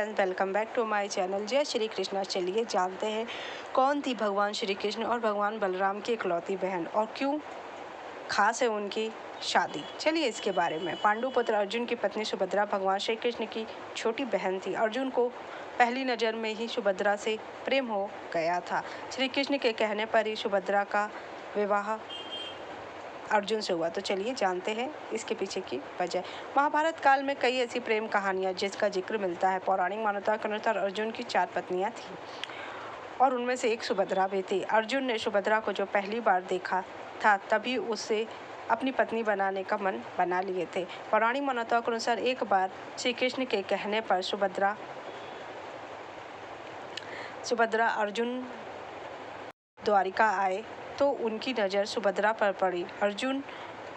Friends, welcome back to my channel जय श्री कृष्णा। चलिए जानते हैं कौन थी भगवान श्री कृष्ण और भगवान बलराम की इकलौती बहन और क्यों खास है उनकी शादी। चलिए इसके बारे में। पांडु पुत्र अर्जुन की पत्नी सुभद्रा भगवान श्री कृष्ण की छोटी बहन थी। अर्जुन को पहली नज़र में ही सुभद्रा से प्रेम हो गया था। श्री कृष्ण के कहने पर ही सुभद्रा का विवाह अर्जुन से हुआ। तो चलिए जानते हैं इसके पीछे की वजह। महाभारत काल में कई ऐसी प्रेम कहानियाँ जिसका जिक्र मिलता है। पौराणिक मान्यता के अनुसार अर्जुन की 4 पत्नियाँ थीं और उनमें से एक सुभद्रा भी थी। अर्जुन ने सुभद्रा को जो पहली बार देखा था तभी उसे अपनी पत्नी बनाने का मन बना लिए थे। पौराणिक मान्यता के अनुसार एक बार श्री कृष्ण के कहने पर सुभद्रा अर्जुन द्वारिका आए तो उनकी नज़र सुभद्रा पर पड़ी। अर्जुन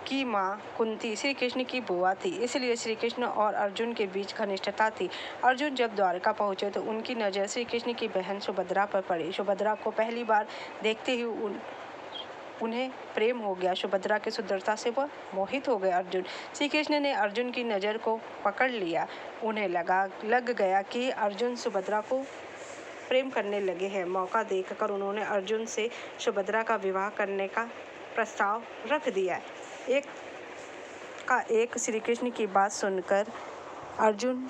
की माँ कुंती श्री कृष्ण की बुआ थी, इसलिए श्री कृष्ण और अर्जुन के बीच घनिष्ठता थी। अर्जुन जब द्वारका पहुँचे तो उनकी नज़र श्री कृष्ण की बहन सुभद्रा पर पड़ी। सुभद्रा को पहली बार देखते ही उन्हें प्रेम हो गया। सुभद्रा की सुंदरता से वह मोहित हो गए। अर्जुन श्री कृष्ण ने अर्जुन की नज़र को पकड़ लिया। उन्हें लग गया कि अर्जुन सुभद्रा को प्रेम करने लगे हैं। मौका देखकर उन्होंने अर्जुन से सुभद्रा का विवाह करने का प्रस्ताव रख दिया। एक श्री कृष्ण की बात सुनकर अर्जुन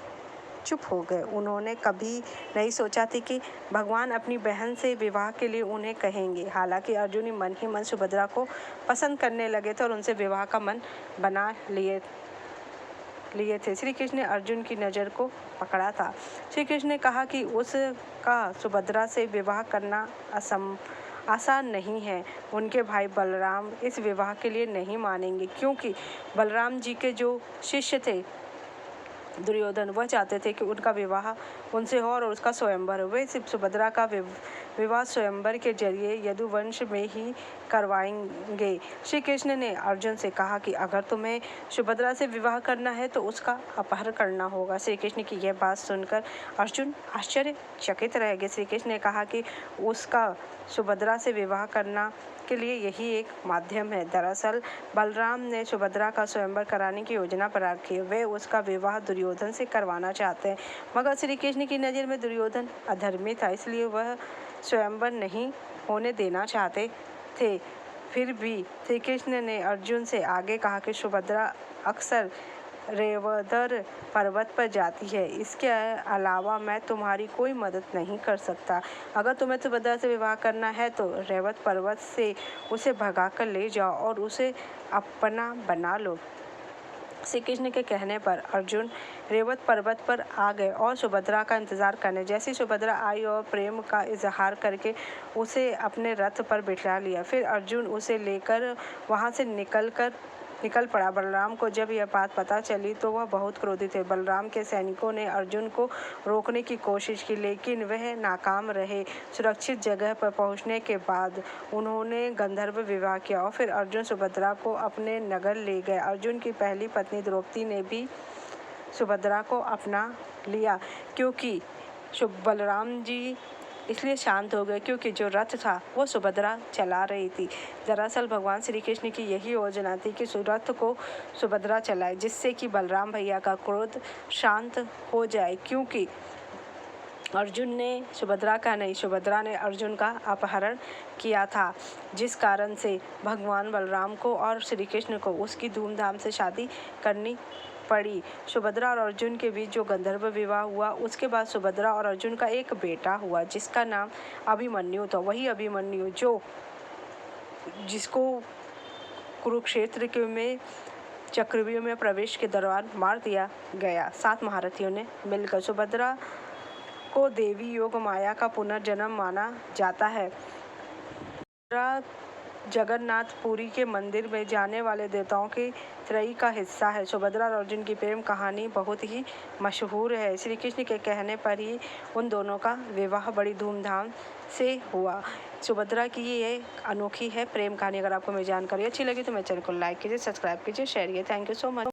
चुप हो गए। उन्होंने कभी नहीं सोचा थी कि भगवान अपनी बहन से विवाह के लिए उन्हें कहेंगे। हालांकि अर्जुन मन ही मन सुभद्रा को पसंद करने लगे थे और उनसे विवाह का मन बना लिए थे। श्री कृष्ण ने अर्जुन की नज़र को पकड़ा था। श्री कृष्ण ने कहा कि उसका सुभद्रा से विवाह करना आसान नहीं है। उनके भाई बलराम इस विवाह के लिए नहीं मानेंगे, क्योंकि बलराम जी के जो शिष्य थे दुर्योधन, वह चाहते थे कि उनका विवाह उनसे हो और उसका स्वयंवर हो। वे सिर्फ सुभद्रा का विवाह स्वयंवर के जरिए यदुवंश में ही करवाएंगे। श्री कृष्ण ने अर्जुन से कहा कि अगर तुम्हें सुभद्रा से विवाह करना है तो उसका अपहरण करना होगा। श्री कृष्ण की यह बात सुनकर अर्जुन आश्चर्यचकित रह गए। श्री कृष्ण ने कहा कि उसका सुभद्रा से विवाह करना के लिए यही एक माध्यम है। दरअसल बलराम ने सुभद्रा का स्वयंवर कराने की योजना बना रखी है। वे उसका विवाह दुर्योधन से करवाना चाहते हैं, मगर श्री कृष्ण की नज़र में दुर्योधन अधर्मी था, इसलिए वह स्वयंवर नहीं होने देना चाहते थे। फिर भी श्री कृष्ण ने अर्जुन से आगे कहा कि सुभद्रा अक्सर रेवदर पर्वत पर जाती है। इसके अलावा मैं तुम्हारी कोई मदद नहीं कर सकता। अगर तुम्हें सुभद्रा से विवाह करना है तो रेवत पर्वत से उसे भगाकर ले जाओ और उसे अपना बना लो। श्री कृष्ण के कहने पर अर्जुन रेवत पर्वत पर आ गए और सुभद्रा का इंतजार करने। जैसी सुभद्रा आई और प्रेम का इजहार करके उसे अपने रथ पर बिठा लिया। फिर अर्जुन उसे लेकर वहां से निकल पड़ा। बलराम को जब यह बात पता चली तो वह बहुत क्रोधित थे। बलराम के सैनिकों ने अर्जुन को रोकने की कोशिश की, लेकिन वह नाकाम रहे। सुरक्षित जगह पर पहुंचने के बाद उन्होंने गंधर्व विवाह किया और फिर अर्जुन सुभद्रा को अपने नगर ले गए। अर्जुन की पहली पत्नी द्रौपदी ने भी सुभद्रा को अपना लिया, क्योंकि बलराम जी इसलिए शांत हो गए क्योंकि जो रथ था वो सुभद्रा चला रही थी। दरअसल भगवान श्री कृष्ण की यही योजना थी कि रथ को सुभद्रा चलाए, जिससे कि बलराम भैया का क्रोध शांत हो जाए, क्योंकि अर्जुन ने सुभद्रा ने अर्जुन का अपहरण किया था, जिस कारण से भगवान बलराम को और श्री कृष्ण को उसकी धूमधाम से शादी करनी पड़ी। सुभद्रा और अर्जुन के बीच जो गंधर्व विवाह हुआ, उसके बाद सुभद्रा और अर्जुन का एक बेटा हुआ जिसका नाम अभिमन्यु था। वही अभिमन्यु जिसको कुरुक्षेत्र में चक्रव्यूह में प्रवेश के दौरान मार दिया गया 7 महारथियों ने मिलकर। सुभद्रा को देवी योग माया का पुनर्जन्म माना जाता है। जगन्नाथपुरी के मंदिर में जाने वाले देवताओं की त्रयी का हिस्सा है। सुभद्रा और अर्जुन की प्रेम कहानी बहुत ही मशहूर है। श्री कृष्ण के कहने पर ही उन दोनों का विवाह बड़ी धूमधाम से हुआ। सुभद्रा की ये अनोखी है प्रेम कहानी। अगर आपको मेरी जानकारी अच्छी लगी तो मेरे चैनल को लाइक कीजिए, सब्सक्राइब कीजिए, शेयर कीजिए। Thank you so much.